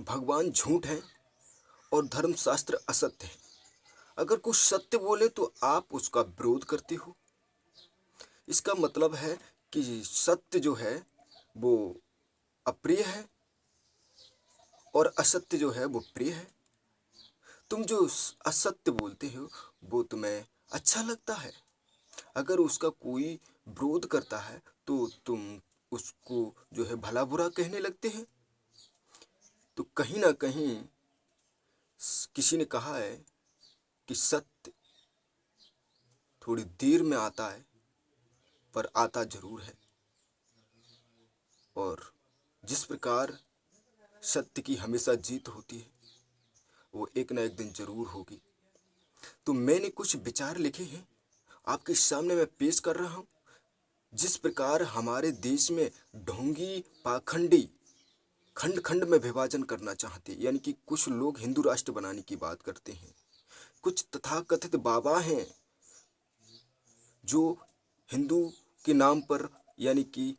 भगवान झूठ है और धर्मशास्त्र असत्य है। अगर कुछ सत्य बोले तो आप उसका विरोध करते हो। इसका मतलब है कि सत्य जो है वो अप्रिय है और असत्य जो है वो प्रिय है। तुम जो असत्य बोलते हो वो तुम्हें अच्छा लगता है। अगर उसका कोई विरोध करता है तो तुम उसको जो है भला बुरा कहने लगते हैं। तो कहीं ना कहीं किसी ने कहा है कि सत्य थोड़ी देर में आता है पर आता जरूर है। और जिस प्रकार सत्य की हमेशा जीत होती है वो एक ना एक दिन जरूर होगी। तो मैंने कुछ विचार लिखे हैं, आपके सामने मैं पेश कर रहा हूं। जिस प्रकार हमारे देश में ढोंगी पाखंडी खंड खंड में विभाजन करना चाहते, यानी कि कुछ लोग हिंदू राष्ट्र बनाने की बात करते हैं। कुछ तथाकथित बाबा हैं जो हिंदू के नाम पर यानी कि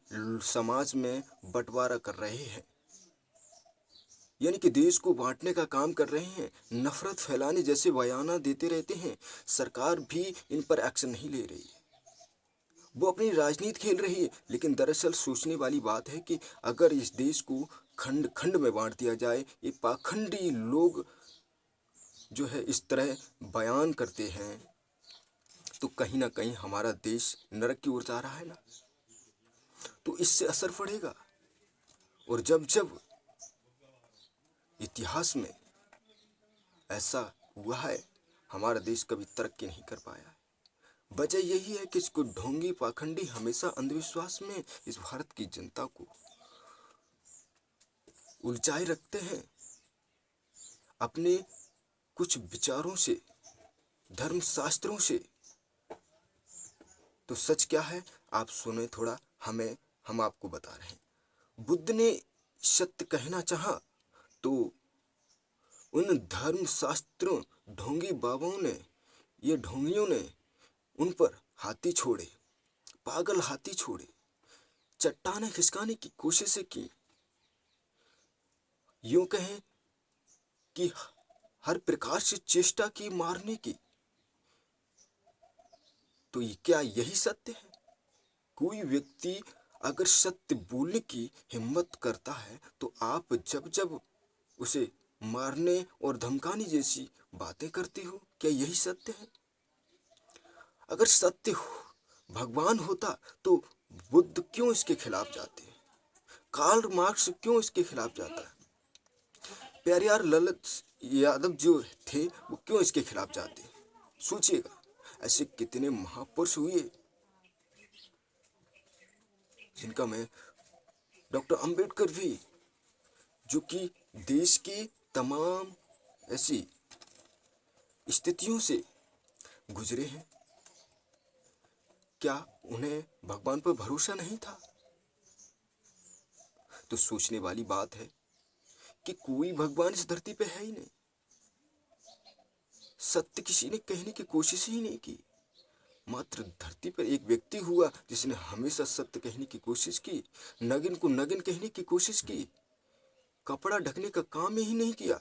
समाज में बंटवारा कर रहे हैं, यानी कि देश को बांटने का काम कर रहे हैं, नफरत फैलाने जैसे बयाना देते रहते हैं। सरकार भी इन पर एक्शन नहीं ले रही है, वो अपनी राजनीति खेल रही है। लेकिन दरअसल सोचने वाली बात है कि अगर इस देश को खंड खंड में बांट दिया जाए, ये पाखंडी लोग जो है इस तरह बयान करते हैं, तो कहीं ना कहीं हमारा देश नरक की ओर जा रहा है ना। तो इससे असर पड़ेगा। और जब जब इतिहास में ऐसा हुआ है, हमारा देश कभी तरक्की नहीं कर पाया है। वजह यही है कि इसको ढोंगी पाखंडी हमेशा अंधविश्वास में इस भारत की जनता को उलझाए रखते हैं अपने कुछ विचारों से, धर्मशास्त्रों से। तो सच क्या है आप सुने थोड़ा, हम आपको बता रहे हैं। बुद्ध ने सत्य कहना चाहा तो उन धर्मशास्त्रों ढोंगी बाबाओं ने, ये ढोंगियों ने उन पर हाथी छोड़े, पागल हाथी छोड़े, चट्टानें खिसकाने की कोशिशें की। यूं कहें कि हर प्रकार से चेष्टा की मारने की। तो ये क्या यही सत्य है? कोई व्यक्ति अगर सत्य बोलने की हिम्मत करता है तो आप जब जब उसे मारने और धमकाने जैसी बातें करते हो, क्या यही सत्य है? अगर सत्य हो, भगवान होता तो बुद्ध क्यों इसके खिलाफ जाते? कार्ल मार्क्स क्यों इसके खिलाफ जाता है? पेरियार ललित यादव जो थे वो क्यों इसके खिलाफ जाते? सोचिएगा, ऐसे कितने महापुरुष हुए जिनका मैं, डॉक्टर अंबेडकर भी, जो कि देश की तमाम ऐसी स्थितियों से गुजरे हैं। क्या उन्हें भगवान पर भरोसा नहीं था? तो सोचने वाली बात है कि कोई भगवान इस धरती पे है ही नहीं। सत्य किसी ने कहने की कोशिश ही नहीं की। मात्र धरती पर एक व्यक्ति हुआ जिसने हमेशा सत्य कहने की कोशिश की, नगिन को नगिन कहने की कोशिश की, कपड़ा ढकने का काम ही नहीं किया।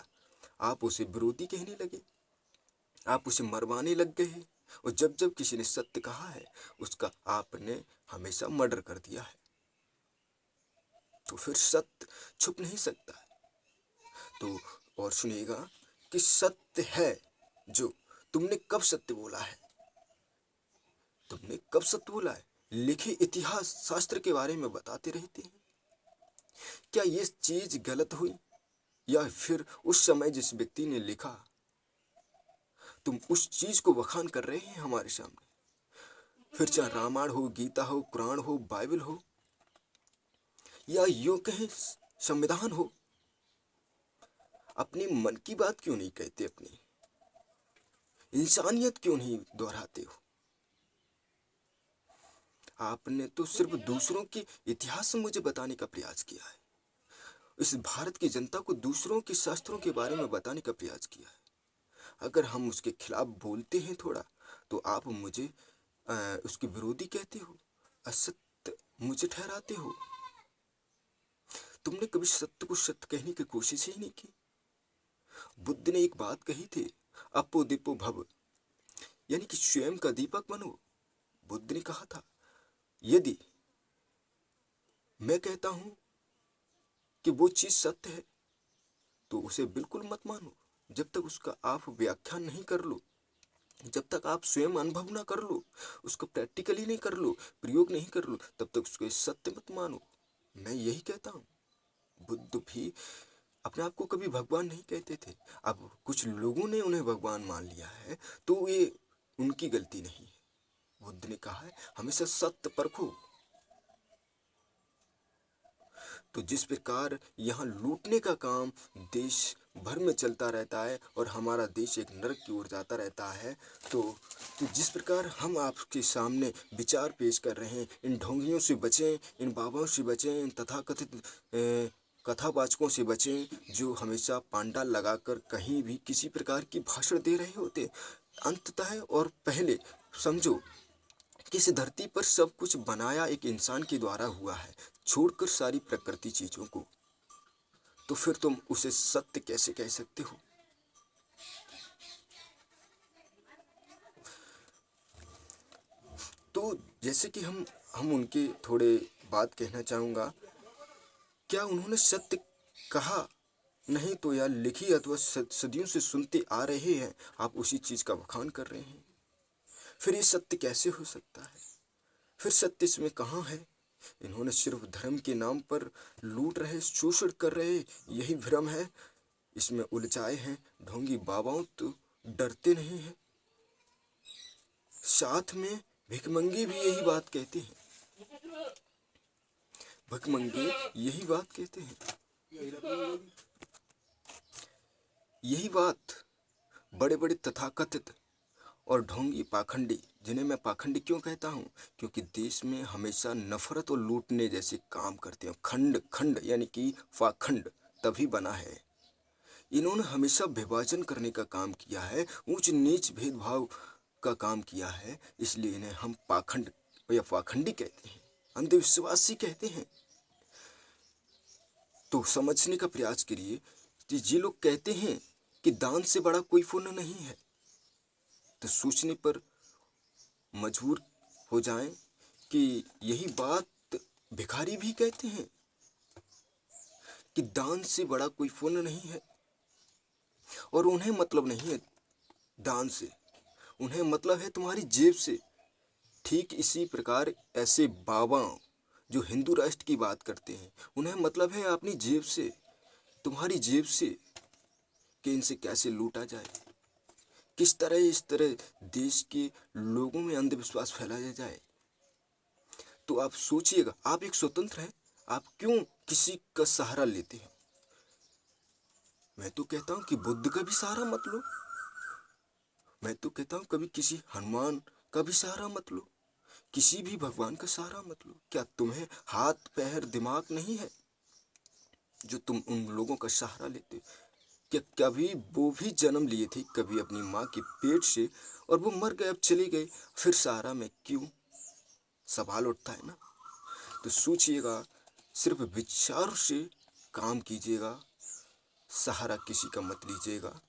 आप उसे विरोधी कहने लगे, आप उसे मरवाने लग गए। और जब जब किसी ने सत्य कहा है उसका आपने हमेशा मर्डर कर दिया है। तो फिर सत्य छुप नहीं सकता। तो और सुनिएगा कि सत्य है जो, तुमने कब सत्य बोला है? तुमने कब सत्य बोला है? लिखे इतिहास शास्त्र के बारे में बताते रहते हैं। क्या ये चीज गलत हुई? या फिर उस समय जिस व्यक्ति ने लिखा, तुम उस चीज को बखान कर रहे हैं हमारे सामने? फिर चाहे रामायण हो, गीता हो, कुरान हो, बाइबल हो, या यूं कहें संविधान हो, अपने मन की बात क्यों नहीं कहते? अपनी इंसानियत क्यों नहीं दोहराते हो? आपने तो सिर्फ दूसरों के इतिहास मुझे बताने का प्रयास किया है। इस भारत की जनता को दूसरों के शास्त्रों के बारे में बताने का प्रयास किया है। अगर हम उसके खिलाफ बोलते हैं थोड़ा तो आप मुझे उसके विरोधी कहते हो, असत्य मुझे ठहराते हो। तुमने कभी सत्य को सत्य कहने की कोशिश ही नहीं की। बुद्ध ने एक बात कही थी, अपो दीपो भव, यानी कि स्वयं का दीपक बनो। बुद्ध ने कहा था, यदि मैं कहता हूं कि वो चीज सत्य है तो उसे बिल्कुल मत मानो, जब तक उसका आप व्याख्यान नहीं कर लो, जब तक आप स्वयं अनुभव ना कर लो, उसको प्रैक्टिकली नहीं कर लो, प्रयोग नहीं कर लो, तब तक उसको सत्य मत मानो। मैं यही कहता हूँ। बुद्ध भी अपने आप को कभी भगवान नहीं कहते थे। अब कुछ लोगों ने उन्हें भगवान मान लिया है तो ये उनकी गलती नहीं है। बुद्ध ने कहा है हमेशा सत्य परखो। तो जिस प्रकार यहाँ लूटने का काम देश भर में चलता रहता है और हमारा देश एक नरक की ओर जाता रहता है, तो जिस प्रकार हम आपके सामने विचार पेश कर रहे हैं, इन ढोंगियों से बचें, इन बाबाओं से बचें, इन तथाकथित कथावाचकों से बचें जो हमेशा पांडाल लगाकर कहीं भी किसी प्रकार की भाषण दे रहे होते। अंततः और पहले समझो कि इस धरती पर सब कुछ बनाया एक इंसान के द्वारा हुआ है, छोड़कर सारी प्रकृति चीजों को, तो फिर तुम उसे सत्य कैसे कह सकते हो? तो जैसे कि हम उनके थोड़े बात कहना चाहूँगा, क्या उन्होंने सत्य कहा? नहीं तो यार लिखी अथवा सदियों से सुनते आ रहे हैं, आप उसी चीज का बखान कर रहे हैं। फिर ये सत्य कैसे हो सकता है? फिर सत्य इसमें कहाँ है? इन्होंने सिर्फ धर्म के नाम पर लूट रहे, शोषण कर रहे, यही भ्रम है, इसमें उलझाए हैं। ढोंगी बाबाओं तो डरते नहीं हैं, साथ में भिखमंगे भी यही बात कहते हैं। भिखमंगे यही बात कहते हैं, यही बात बड़े बड़े तथाकथित और ढोंगी पाखंडी, जिन्हें मैं पाखंडी क्यों कहता हूँ, क्योंकि देश में हमेशा नफरत और लूटने जैसे काम करते हैं। खंड खंड यानी कि पाखंड तभी बना है। इन्होंने हमेशा विभाजन करने का काम किया है, ऊंच नीच भेदभाव का काम किया है, इसलिए इन्हें हम पाखंड या पाखंडी कहते हैं, अंधविश्वासी कहते हैं। तो समझने का प्रयास करिए कि ये लोग कहते हैं कि दान से बड़ा कोई पुण्य नहीं है, तो सोचने पर मजबूर हो जाएं कि यही बात भिखारी भी कहते हैं कि दान से बड़ा कोई पुण्य नहीं है। और उन्हें मतलब नहीं है दान से, उन्हें मतलब है तुम्हारी जेब से। ठीक इसी प्रकार ऐसे बाबा जो हिंदू राष्ट्र की बात करते हैं, उन्हें मतलब है अपनी जेब से, तुम्हारी जेब से, कि इनसे कैसे लूटा जाए, किस तरह इस तरह देश के लोगों में अंधविश्वास फैलाया जाए। तो आप सोचिएगा, आप एक स्वतंत्र हैं, आप क्यों किसी का सहारा लेते हैं? मैं तो कहता हूं कि बुद्ध का भी सहारा मत लो, मैं तो कहता हूं कभी किसी हनुमान का भी सहारा मत लो, किसी भी भगवान का सहारा मत लो। क्या तुम्हें हाथ पैर दिमाग नहीं है जो तुम उन लोगों का सहारा लेते? क्या कभी वो भी जन्म लिए थे कभी अपनी माँ के पेट से, और वो मर गए, अब चले गए, फिर सहारा में क्यों? सवाल उठता है ना। तो सोचिएगा, सिर्फ विचार से काम कीजिएगा, सहारा किसी का मत लीजिएगा।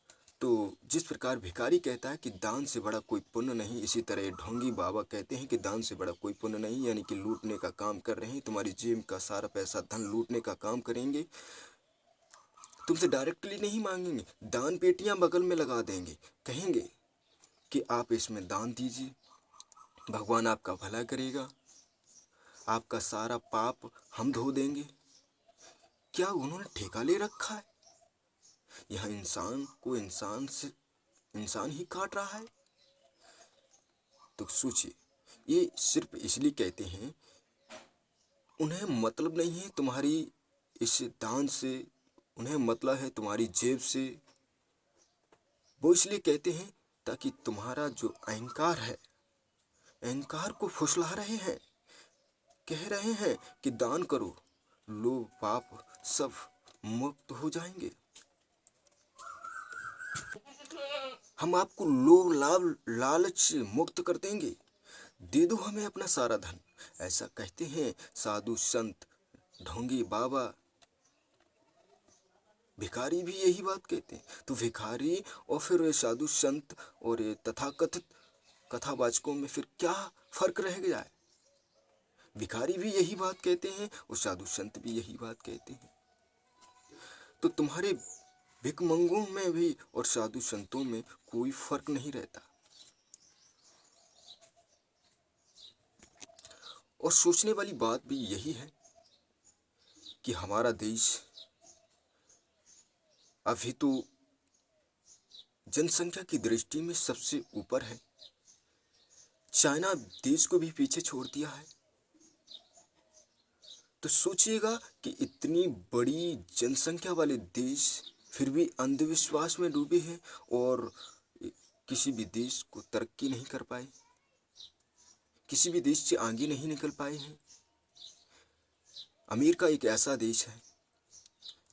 तो जिस प्रकार भिखारी कहता है कि दान से बड़ा कोई पुण्य नहीं, इसी तरह ढोंगी बाबा कहते हैं कि दान से बड़ा कोई पुण्य नहीं, यानी कि लूटने का काम कर रहे हैं, तुम्हारी जेब का सारा पैसा धन लूटने का काम करेंगे। तुमसे डायरेक्टली नहीं मांगेंगे, दान पेटियां बगल में लगा देंगे, कहेंगे कि आप इसमें दान दीजिए, भगवान आपका भला करेगा, आपका सारा पाप हम धो देंगे। क्या उन्होंने ठेका ले रखा है? यह इंसान को इंसान से इंसान ही काट रहा है। तो सोचिए, ये सिर्फ इसलिए कहते हैं, उन्हें मतलब नहीं है तुम्हारी इस दान से, उन्हें मतलब है तुम्हारी जेब से। वो इसलिए कहते हैं ताकि तुम्हारा जो अहंकार है, अहंकार को फुसला रहे हैं, कह रहे हैं कि दान करो, लोभ पाप सब मुक्त हो जाएंगे, हम आपको लोभ लाभ लालच से मुक्त कर देंगे, दे दो हमें अपना सारा धन। ऐसा कहते हैं साधु संत ढोंगी बाबा, भिखारी भी यही बात कहते हैं। तो भिखारी और फिर ये साधु संत और ये तथाकथित कथावाचकों में फिर क्या फर्क रह गया है? भिखारी भी यही बात कहते हैं और साधु संत भी यही बात कहते हैं। तो तुम्हारे भिकमंगों में भी और साधु संतों में कोई फर्क नहीं रहता। और सोचने वाली बात भी यही है कि हमारा देश अभी तो जनसंख्या की दृष्टि में सबसे ऊपर है। चाइना देश को भी पीछे छोड़ दिया है। तो सोचिएगा कि इतनी बड़ी जनसंख्या वाले देश फिर भी अंधविश्वास में डूबे हैं और किसी भी देश को तरक्की नहीं कर पाए, किसी भी देश से आगे नहीं निकल पाए हैं। अमेरिका एक ऐसा देश है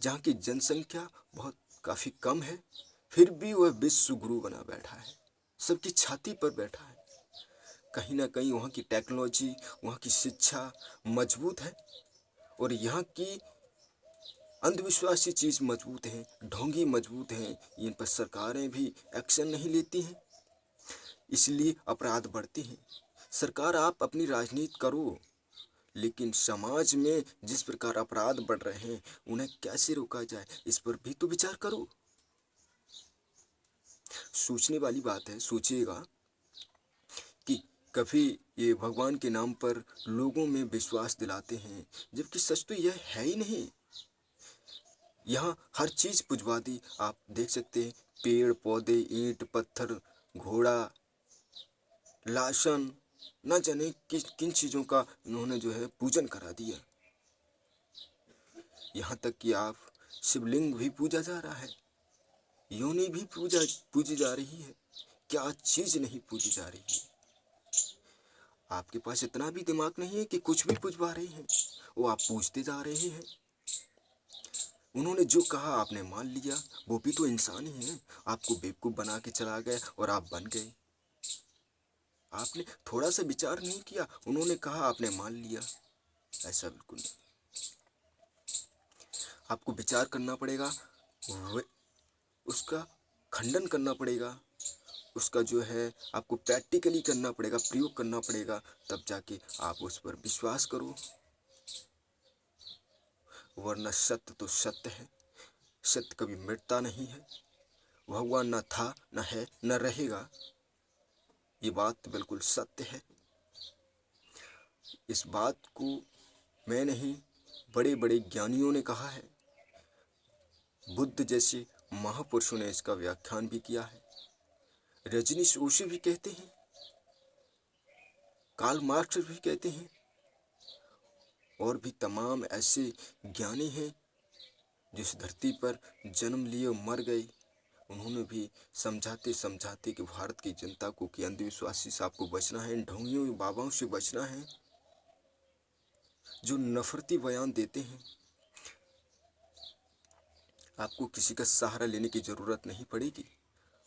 जहाँ की जनसंख्या बहुत काफ़ी कम है, फिर भी वह विश्व गुरु बना बैठा है, सबकी छाती पर बैठा है। कहीं ना कहीं वहाँ की टेक्नोलॉजी, वहाँ की शिक्षा मजबूत है और यहाँ की अंधविश्वासी चीज़ मजबूत है, ढोंगी मजबूत हैं। इन पर सरकारें भी एक्शन नहीं लेती हैं, इसलिए अपराध बढ़ते हैं। सरकार आप अपनी राजनीति करो, लेकिन समाज में जिस प्रकार अपराध बढ़ रहे हैं उन्हें कैसे रोका जाए, इस पर भी तो विचार करो। सोचने वाली बात है। सोचिएगा कि कभी ये भगवान के नाम पर लोगों में विश्वास दिलाते हैं, जबकि सच तो यह है ही नहीं। यहाँ हर चीज़ पुजवादी आप देख सकते हैं, पेड़ पौधे, ईंट पत्थर, घोड़ा, लाशन, न जाने किन चीज़ों का उन्होंने जो है पूजन करा दिया। यहाँ तक कि आप शिवलिंग भी पूजा जा रहा है, योनि भी पूजी जा रही है। क्या चीज़ नहीं पूजी जा रही है? आपके पास इतना भी दिमाग नहीं है कि कुछ भी पूजवा रहे हैं, वो आप पूछते जा रहे हैं। उन्होंने जो कहा आपने मान लिया, वो भी तो इंसान ही है। आपको बेवकूफ़ बना के चला गया और आप बन गए। आपने थोड़ा सा विचार नहीं किया, उन्होंने कहा आपने मान लिया। ऐसा बिल्कुल नहीं, आपको विचार करना पड़ेगा, उसका खंडन करना पड़ेगा, उसका जो है आपको प्रैक्टिकली करना पड़ेगा, प्रयोग करना पड़ेगा, तब जाके आप उस पर विश्वास करो। वरना सत्य तो सत्य है, सत्य कभी मिटता नहीं है। भगवान न था, न है, न रहेगा, ये बात बिल्कुल सत्य है। इस बात को मैं नहीं, बड़े बड़े ज्ञानियों ने कहा है, बुद्ध जैसे महापुरुषों ने इसका व्याख्यान भी किया है। रजनीश ओशो भी कहते हैं, कार्ल मार्क्स भी कहते हैं, और भी तमाम ऐसे ज्ञानी हैं जो इस धरती पर जन्म लिए मर गए। उन्होंने भी समझाते समझाते कि भारत की जनता को कि अंधविश्वासी से आपको बचना है, इन ढोंगियों बाबाओं से बचना है जो नफरती बयान देते हैं। आपको किसी का सहारा लेने की ज़रूरत नहीं पड़ेगी,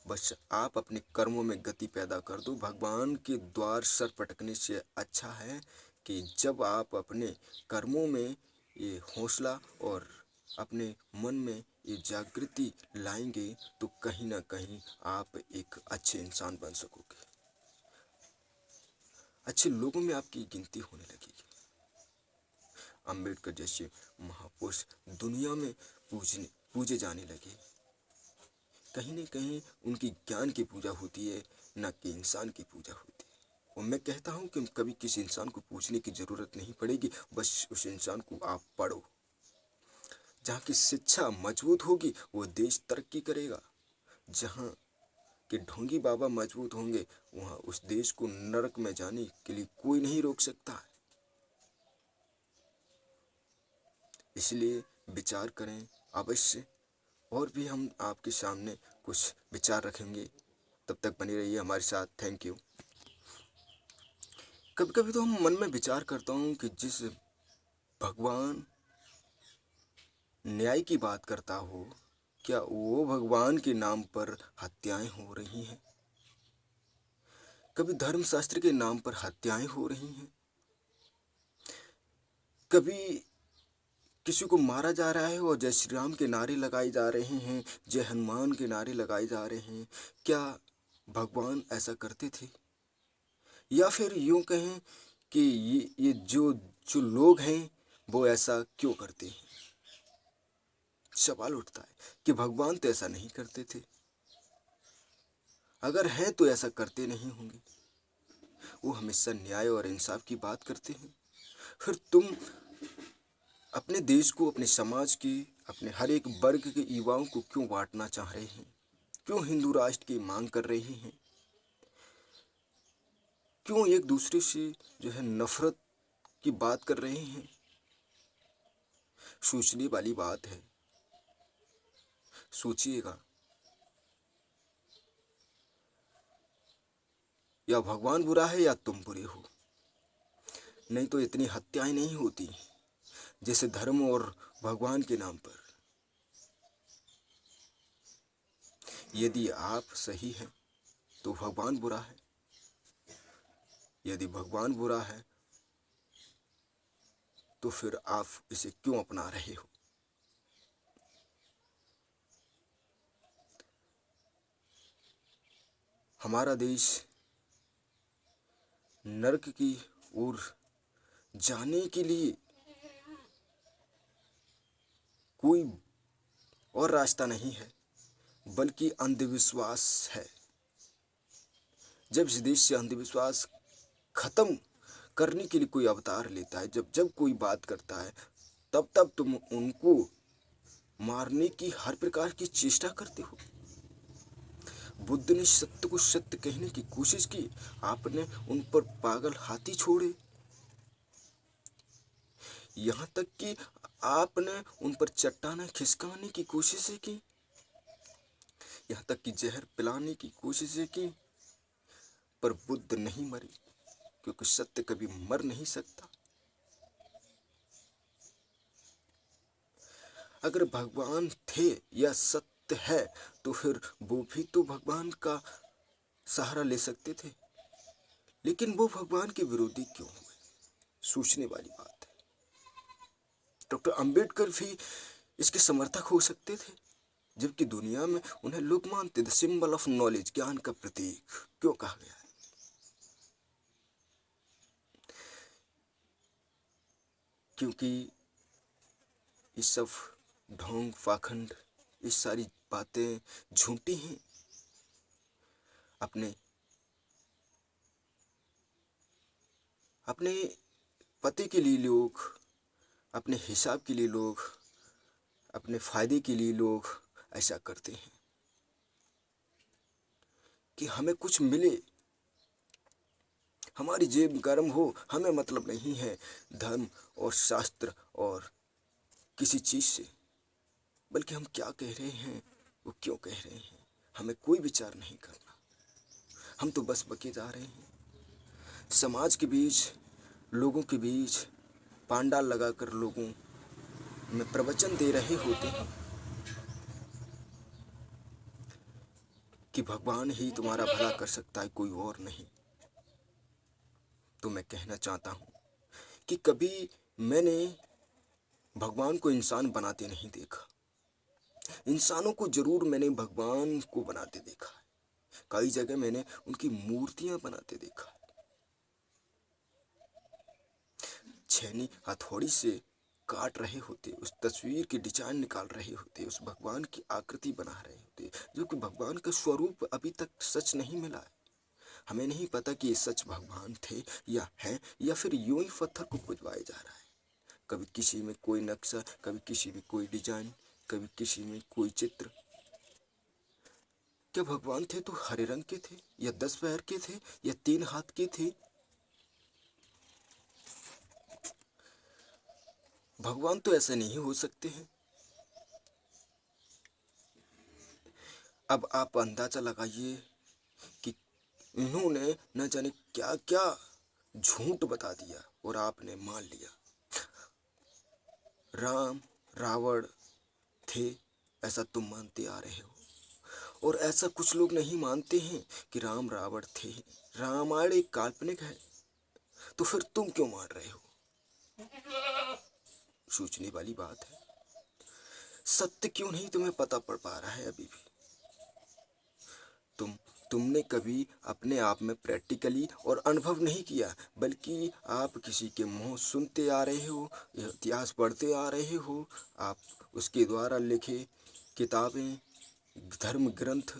बस आप अपने कर्मों में गति पैदा कर दो। भगवान के द्वार सर पटकने से अच्छा है कि जब आप अपने कर्मों में ये हौसला और अपने मन में ये जागृति लाएंगे तो कहीं ना कहीं आप एक अच्छे इंसान बन सकोगे, अच्छे लोगों में आपकी गिनती होने लगेगी। अम्बेडकर जैसे महापुरुष दुनिया में पूजे जाने लगे। कहीं न कहीं उनकी ज्ञान की पूजा होती है, न कि इंसान की पूजा होती है। और मैं कहता हूँ कि कभी किसी इंसान को पूछने की ज़रूरत नहीं पड़ेगी, बस उस इंसान को आप पढ़ो। जहाँ की शिक्षा मजबूत होगी वो देश तरक्की करेगा। जहाँ के ढोंगी बाबा मजबूत होंगे वहाँ उस देश को नरक में जाने के लिए कोई नहीं रोक सकता है। इसलिए विचार करें अवश्य, और भी हम आपके सामने कुछ विचार रखेंगे। तब तक बने रहिए हमारे साथ। Thank you. कभी कभी तो हम मन में विचार करता हूँ कि जिस भगवान न्याय की बात करता हो, क्या वो भगवान के नाम पर हत्याएं हो रही हैं? कभी धर्मशास्त्र के नाम पर हत्याएं हो रही हैं, कभी किसी को मारा जा रहा है और जय श्री राम के नारे लगाए जा रहे हैं, जय हनुमान के नारे लगाए जा रहे हैं। क्या भगवान ऐसा करते थे? या फिर यूं कहें कि ये जो जो लोग हैं वो ऐसा क्यों करते हैं? सवाल उठता है कि भगवान तो ऐसा नहीं करते थे। अगर हैं तो ऐसा करते नहीं होंगे। वो हमेशा न्याय और इंसाफ की बात करते हैं। फिर तुम अपने देश को, अपने समाज की, अपने हर एक वर्ग के युवाओं को क्यों बांटना चाह रहे हैं? क्यों हिंदू राष्ट्र की मांग कर रहे हैं? क्यों एक दूसरे से जो है नफरत की बात कर रहे हैं? सोचने वाली बात है। सोचिएगा। या भगवान बुरा है या तुम बुरे हो। नहीं तो इतनी हत्याएं नहीं होती जैसे धर्म और भगवान के नाम पर। यदि आप सही हैं तो भगवान बुरा है। यदि भगवान बुरा है तो फिर आप इसे क्यों अपना रहे हो? हमारा देश नरक की ओर जाने के लिए कोई और रास्ता नहीं है बल्कि अंधविश्वास है। जब इस देश से अंधविश्वास खत्म करने के लिए कोई अवतार लेता है, जब जब कोई बात करता है, तब तब तुम उनको मारने की हर प्रकार की चेष्टा करते हो। बुद्ध ने सत्य को सत्य कहने की कोशिश की, आपने उन पर पागल हाथी छोड़े। यहाँ तक कि आपने उन पर चट्टानें खिसकाने की कोशिशें की, यहाँ तक कि जहर पिलाने की कोशिशें की, पर बुद्ध नहीं मरे, क्योंकि सत्य कभी मर नहीं सकता। अगर भगवान थे या सत्य है तो फिर वो भी तो भगवान का सहारा ले सकते थे, लेकिन वो भगवान के विरोधी क्यों हुए? सोचने वाली बात है। डॉक्टर अंबेडकर भी इसके समर्थक हो सकते थे, जबकि दुनिया में उन्हें लोग मानते थे सिंबल ऑफ नॉलेज, ज्ञान का प्रतीक क्यों कहा गया है? क्योंकि ये सब ढोंग पाखंड, ये सारी बातें झूठी हैं। अपने अपने पते के लिए लोग, अपने हिसाब के लिए लोग, अपने फायदे के लिए लोग ऐसा करते हैं कि हमें कुछ मिले, हमारी जेब गर्म हो, हमें मतलब नहीं है धर्म और शास्त्र और किसी चीज से, बल्कि हम क्या कह रहे हैं, वो क्यों कह रहे हैं, हमें कोई विचार नहीं करना। हम तो बस बके जा रहे हैं। समाज के बीच, लोगों के बीच पांडाल लगाकर लोगों में प्रवचन दे रहे होते हैं कि भगवान ही तुम्हारा भला कर सकता है, कोई और नहीं। तो मैं कहना चाहता हूँ कि कभी मैंने भगवान को इंसान बनाते नहीं देखा। इंसानों को जरूर मैंने भगवान को बनाते देखा है। कई जगह मैंने उनकी मूर्तियां बनाते देखा है। छेनी हथौड़ी से काट रहे होते, उस तस्वीर की डिजाइन निकाल रहे होते, उस भगवान की आकृति बना रहे होते, जो कि भगवान का स्वरूप अभी तक सच नहीं मिला है। हमें नहीं पता कि ये सच भगवान थे या हैं, या फिर यूं ही पत्थर को पुजवाया जा रहा है। कभी किसी में कोई नक्शा, कभी किसी में कोई डिजाइन, कभी किसी में कोई चित्र। क्या भगवान थे तो हरे रंग के थे, या 10 पैर के थे, या 3 हाथ के थे? भगवान तो ऐसे नहीं हो सकते हैं। अब आप अंदाजा लगाइए कि इन्होंने न जाने क्या क्या झूठ बता दिया और आपने मान लिया। राम रावण थे ऐसा तुम मानते आ रहे हो, और ऐसा कुछ लोग नहीं मानते हैं कि राम रावण थे। रामायण एक काल्पनिक है, तो फिर तुम क्यों मान रहे हो? सोचने वाली बात है। सत्य क्यों नहीं तुम्हें पता पड़ पा रहा है अभी भी? तुमने कभी अपने आप में प्रैक्टिकली और अनुभव नहीं किया, बल्कि आप किसी के मुंह सुनते आ रहे हो, इतिहास पढ़ते आ रहे हो, आप उसके द्वारा लिखे किताबें, धर्म ग्रंथ,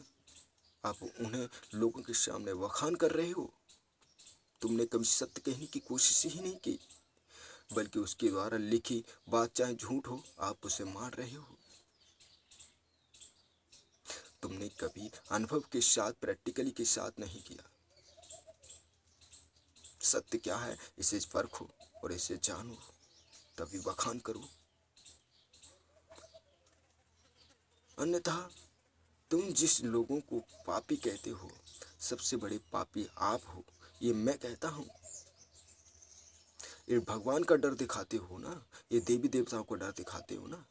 आप उन्हें लोगों के सामने बखान कर रहे हो। तुमने कभी सत्य कहने की कोशिश ही नहीं की, बल्कि उसके द्वारा लिखी बात चाहे झूठ हो, आप उसे मान रहे हो। तुमने कभी अनुभव के साथ, प्रैक्टिकली के साथ नहीं किया। सत्य क्या है इसे परखो और इसे जानो, तभी बखान करो। अन्यथा तुम जिस लोगों को पापी कहते हो, सबसे बड़े पापी आप हो, ये मैं कहता हूँ। ये भगवान का डर दिखाते हो ना, ये देवी देवताओं का डर दिखाते हो ना।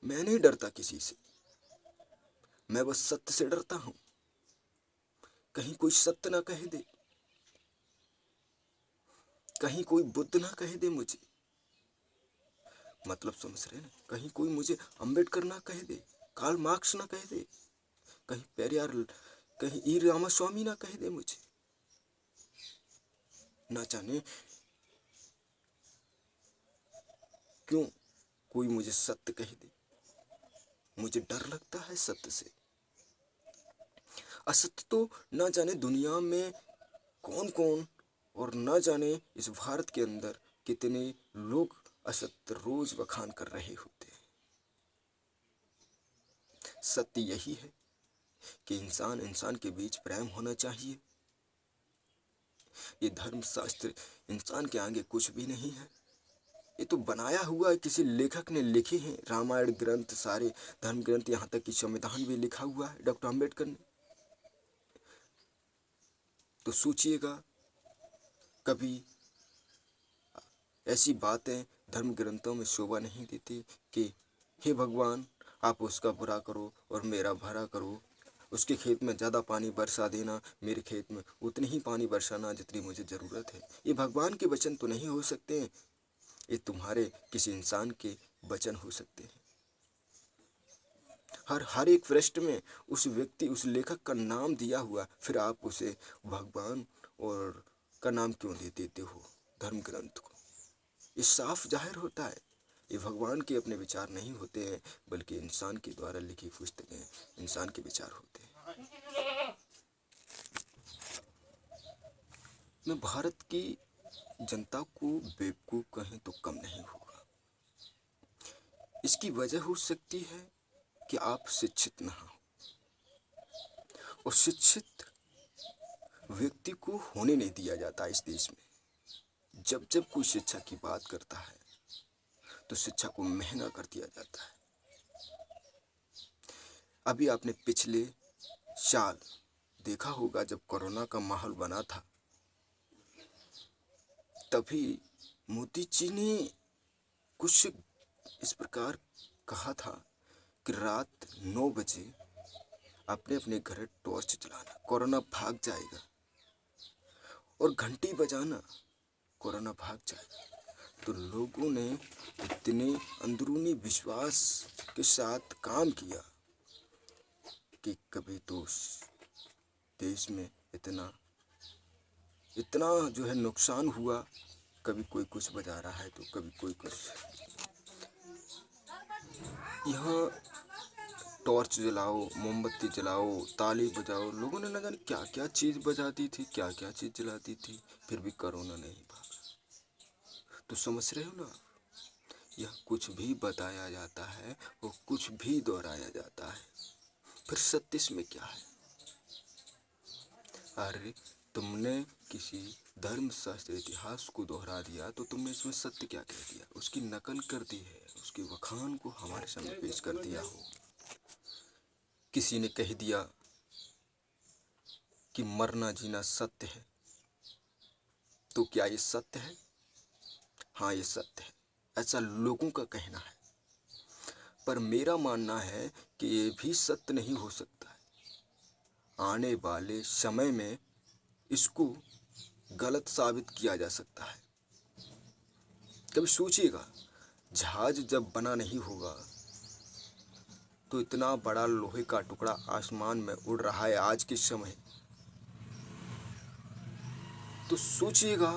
मैं नहीं डरता किसी से, मैं बस सत्य से डरता हूँ। कहीं कोई सत्य ना कह दे, कहीं कोई बुद्ध ना कह दे मुझे, मतलब समझ रहे ना, कहीं कोई मुझे अंबेडकर ना कह दे, कार्ल मार्क्स ना कह दे, कहीं पेरियार, कहीं ई रामास्वामी ना कह दे मुझे। ना जाने क्यों कोई मुझे सत्य कह दे, मुझे डर लगता है सत्य से। असत्य तो ना जाने दुनिया में कौन कौन, और ना जाने इस भारत के अंदर कितने लोग असत्य रोज बखान कर रहे होते हैं। सत्य यही है कि इंसान इंसान के बीच प्रेम होना चाहिए। ये धर्म शास्त्र इंसान के आगे कुछ भी नहीं है, ये तो बनाया हुआ है, किसी लेखक ने लिखे हैं। रामायण ग्रंथ, सारे धर्म ग्रंथ, यहाँ तक कि संविधान भी लिखा हुआ है डॉक्टर अम्बेडकर ने। तो सोचिएगा, कभी ऐसी बातें धर्म ग्रंथों में शोभा नहीं देती कि हे भगवान आप उसका बुरा करो और मेरा भला करो, उसके खेत में ज़्यादा पानी बरसा देना, मेरे खेत में उतनी ही पानी बरसाना जितनी मुझे ज़रूरत है। ये भगवान के वचन तो नहीं हो सकते हैं, ये तुम्हारे किसी इंसान के वचन हो सकते हैं। हर एक पृष्ठ में उस व्यक्ति, उस लेखक का नाम दिया हुआ, फिर आप उसे भगवान और का नाम क्यों दे देते हो धर्म ग्रंथ को? ये साफ जाहिर होता है, ये भगवान के अपने विचार नहीं होते हैं, बल्कि इंसान के द्वारा लिखी पुस्तकें इंसान के विचार होते हैं। मैं भारत की जनता को बेवकूफ़ कहें तो कम नहीं होगा। इसकी वजह हो सकती है कि आप शिक्षित ना हो, और शिक्षित व्यक्ति को होने नहीं दिया जाता इस देश में। जब जब कोई शिक्षा की बात करता है तो शिक्षा को महंगा कर दिया जाता है। अभी आपने पिछले साल देखा होगा, जब कोरोना का माहौल बना था, तभी मोदी जी ने कुछ इस प्रकार कहा था कि रात 9 बजे अपने अपने घर टॉर्च जलाना, कोरोना भाग जाएगा, और घंटी बजाना, कोरोना भाग जाएगा। तो लोगों ने इतने अंदरूनी विश्वास के साथ काम किया कि कभी तो देश में इतना इतना जो है नुकसान हुआ, कभी कोई कुछ बजा रहा है तो कभी कोई कुछ। यहाँ टॉर्च जलाओ, मोमबत्ती जलाओ, ताली बजाओ, लोगों ने न जाने क्या क्या चीज़ बजाती थी, क्या क्या चीज़ जलाती थी, फिर भी कोरोना नहीं भागा। तो समझ रहे हो ना, यह कुछ भी बताया जाता है, वो कुछ भी दोहराया जाता है, फिर सत्य इसमें क्या है? अरे तुमने किसी धर्म शास्त्र इतिहास को दोहरा दिया तो तुमने इसमें सत्य क्या कह दिया? उसकी नकल कर दी है, उसके वखान को हमारे सामने पेश कर दिया हो। किसी ने कह दिया कि मरना जीना सत्य है, तो क्या ये सत्य है? हाँ, ये सत्य है, ऐसा लोगों का कहना है। पर मेरा मानना है कि ये भी सत्य नहीं हो सकता है। आने वाले समय में इसको गलत साबित किया जा सकता है। कभी सोचिएगा, जहाज जब बना नहीं होगा तो इतना बड़ा लोहे का टुकड़ा आसमान में उड़ रहा है आज के समय, तो सोचिएगा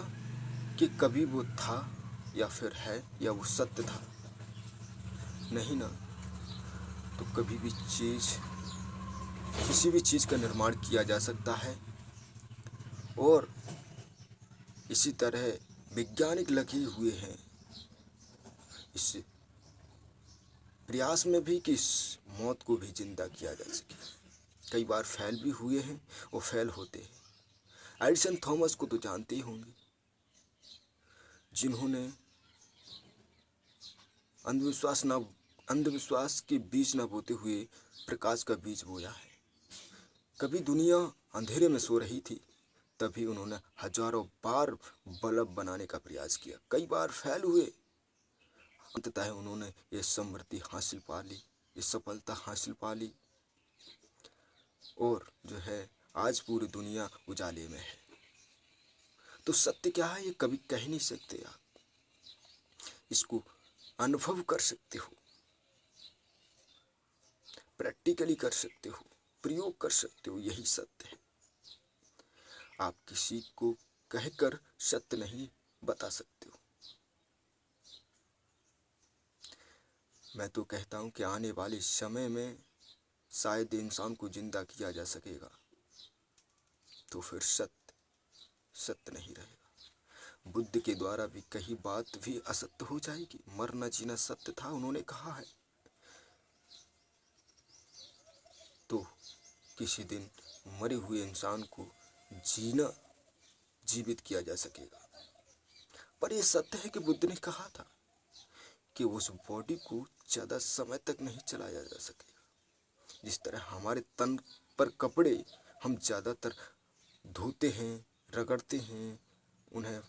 कि कभी वो था या फिर है या वो सत्य था। नहीं ना। तो कभी भी किसी भी चीज़ का निर्माण किया जा सकता है, और इसी तरह वैज्ञानिक लगे हुए हैं इस प्रयास में भी कि इस मौत को भी जिंदा किया जा सके। कई बार फेल भी हुए हैं और फेल होते हैं। एडिसन थॉमस को तो जानते ही होंगे, जिन्होंने अंधविश्वास के बीज न बोते हुए प्रकाश का बीज बोया है। कभी दुनिया अंधेरे में सो रही थी, तभी उन्होंने हजारों बार बल्ब बनाने का प्रयास किया। कई बार फेल हुए, अंततः उन्होंने ये समृद्धि हासिल पा ली, ये सफलता हासिल पा ली, और जो है आज पूरी दुनिया उजाले में है। तो सत्य क्या है ये कभी कह नहीं सकते आप, इसको अनुभव कर सकते हो, प्रैक्टिकली कर सकते हो, प्रयोग कर सकते हो, यही सत्य है। आप किसी को कहकर सत्य नहीं बता सकते हो। मैं तो कहता हूं कि आने वाले समय में शायद इंसान को जिंदा किया जा सकेगा, तो फिर सत्य नहीं रहेगा। बुद्ध के द्वारा भी कही बात भी असत्य हो जाएगी। मरना जीना सत्य था, उन्होंने कहा है, तो किसी दिन मरे हुए इंसान को जीवित किया जा सकेगा। पर यह सत्य है कि बुद्ध ने कहा था कि उस बॉडी को ज़्यादा समय तक नहीं चलाया जा सकेगा। जिस तरह हमारे तन पर कपड़े हम ज़्यादातर धोते हैं, रगड़ते हैं, उन्हें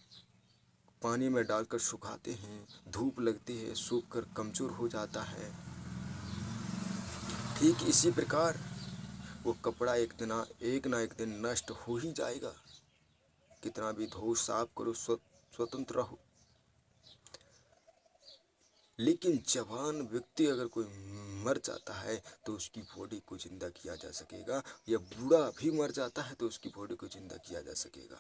पानी में डालकर सुखाते हैं, धूप लगती है, सूख कर कमज़ोर हो जाता है, ठीक इसी प्रकार वो कपड़ा एक ना एक दिन नष्ट हो ही जाएगा। कितना भी धो साफ करो, स्वतंत्र रहो, लेकिन जवान व्यक्ति अगर कोई मर जाता है तो उसकी बॉडी को जिंदा किया जा सकेगा, या बूढ़ा भी मर जाता है तो उसकी बॉडी को जिंदा किया जा सकेगा।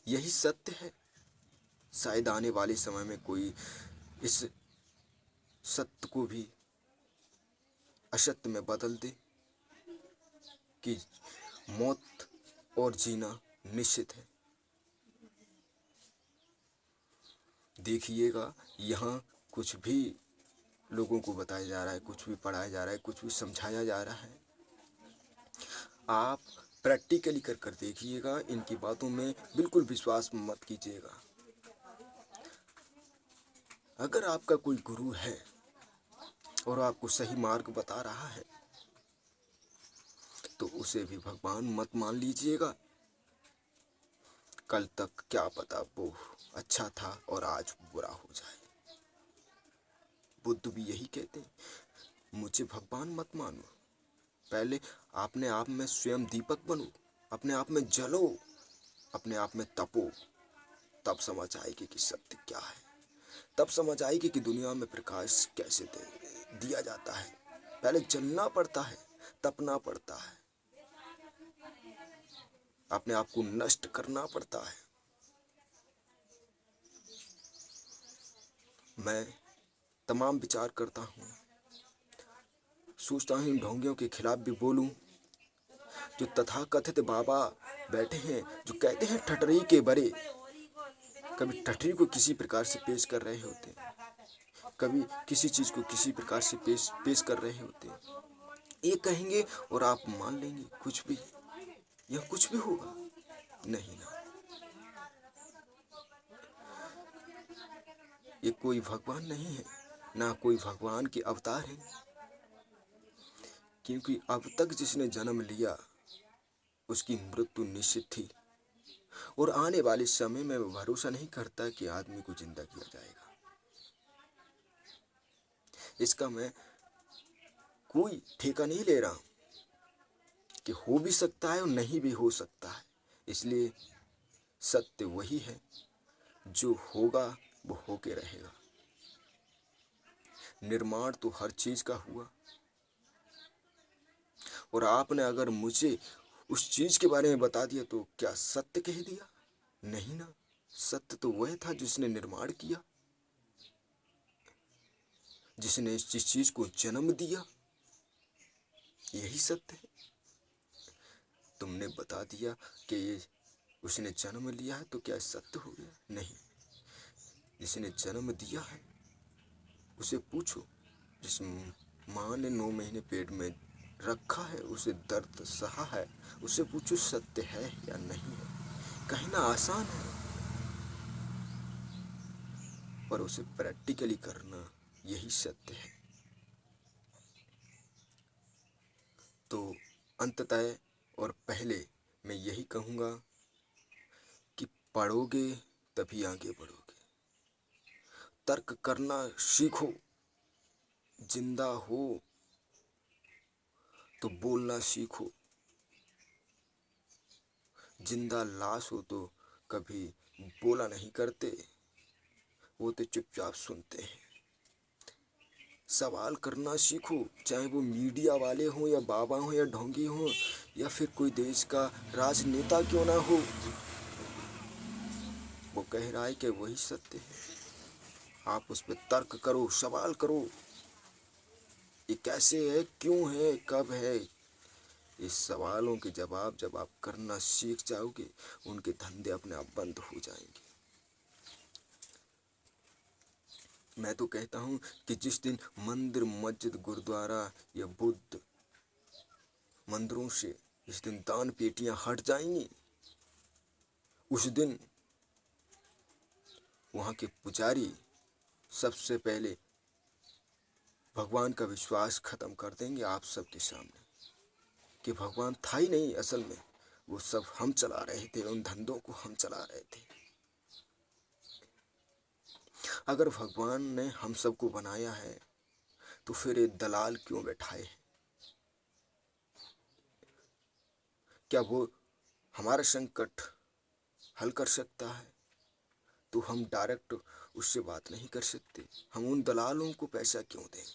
यही सत्य है। शायद आने वाले समय में कोई इस सत्य को भी असत्य में बदल दे कि मौत और जीना निश्चित है। देखिएगा, यहाँ कुछ भी लोगों को बताया जा रहा है, कुछ भी पढ़ाया जा रहा है, कुछ भी समझाया जा रहा है, आप प्रैक्टिकली कर देखिएगा। इनकी बातों में बिल्कुल विश्वास मत कीजिएगा। अगर आपका कोई गुरु है और आपको सही मार्ग बता रहा है, तो उसे भी भगवान मत मान लीजिएगा। कल तक क्या पता वो अच्छा था और आज बुरा हो जाए। बुद्ध भी यही कहते हैं, मुझे भगवान मत मानो, पहले अपने आप में स्वयं दीपक बनो, अपने आप में जलो, अपने आप में तपो, तब समझ आएगी कि सत्य क्या है। तब समझ आएगी कि दुनिया में प्रकाश कैसे दिया जाता है। पहले जलना पड़ता है, तपना पड़ता है, अपने आप को नष्ट करना पड़ता है। मैं तमाम विचार करता हूँ, सोचता हूँ ढोंगियों के खिलाफ भी बोलूं। जो तथाकथित बाबा बैठे हैं, जो कहते हैं ठटरी के बरे, कभी ठटरी को किसी प्रकार से पेश कर रहे होते हैं, कभी किसी चीज को किसी प्रकार से पेश कर रहे होते हैं। ये कहेंगे और आप मान लेंगे कुछ भी, यह कुछ भी होगा नहीं ना। ये कोई भगवान नहीं है, ना कोई भगवान के अवतार है, क्योंकि अब तक जिसने जन्म लिया उसकी मृत्यु निश्चित थी, और आने वाले समय में भरोसा नहीं करता कि आदमी को जिंदा किया जाएगा। इसका मैं कोई ठेका नहीं ले रहा कि हो भी सकता है और नहीं भी हो सकता है। इसलिए सत्य वही है, जो होगा वो होके रहेगा। निर्माण तो हर चीज का हुआ, और आपने अगर मुझे उस चीज के बारे में बता दिया तो क्या सत्य कह दिया? नहीं ना, सत्य तो वह था जिसने निर्माण किया, जिसने जिस चीज को जन्म दिया, यही सत्य है। तुमने बता दिया कि ये उसने जन्म लिया है तो क्या सत्य हो गया? नहीं, जिसने जन्म दिया है उसे पूछो, जिस माँ ने 9 महीने पेट में रखा है, उसे दर्द सहा है, उससे पूछो सत्य है या नहीं है। कहना आसान है, पर उसे प्रैक्टिकली करना यही सत्य है। तो अंततः और पहले मैं यही कहूँगा कि पढ़ोगे तभी आगे बढ़ोगे। तर्क करना सीखो, जिंदा हो तो बोलना सीखो। जिंदा लाश हो तो कभी बोला नहीं करते, वो तो चुपचाप सुनते हैं। सवाल करना सीखो, चाहे वो मीडिया वाले हों या बाबा हों या ढोंगी हों या फिर कोई देश का राजनेता क्यों ना हो। वो कह रहा है कि वही सत्य है, आप उस पर तर्क करो, सवाल करो। ये कैसे है, क्यों है, कब है? इस सवालों के जवाब जब आप करना सीख जाओगे, उनके धंधे अपने आप बंद हो जाएंगे। मैं तो कहता हूँ कि जिस दिन मंदिर, मस्जिद, गुरुद्वारा या बुद्ध मंदिरों से जिस दिन दान पेटियां हट जाएंगी, उस दिन वहाँ के पुजारी सबसे पहले भगवान का विश्वास खत्म कर देंगे आप सबके सामने, कि भगवान था ही नहीं असल में, वो सब हम चला रहे थे, उन धंधों को हम चला रहे थे। अगर भगवान ने हम सबको बनाया है तो फिर ये दलाल क्यों बैठाए हैं? क्या वो हमारा संकट हल कर सकता है? तो हम डायरेक्ट उससे बात नहीं कर सकते? हम उन दलालों को पैसा क्यों दें?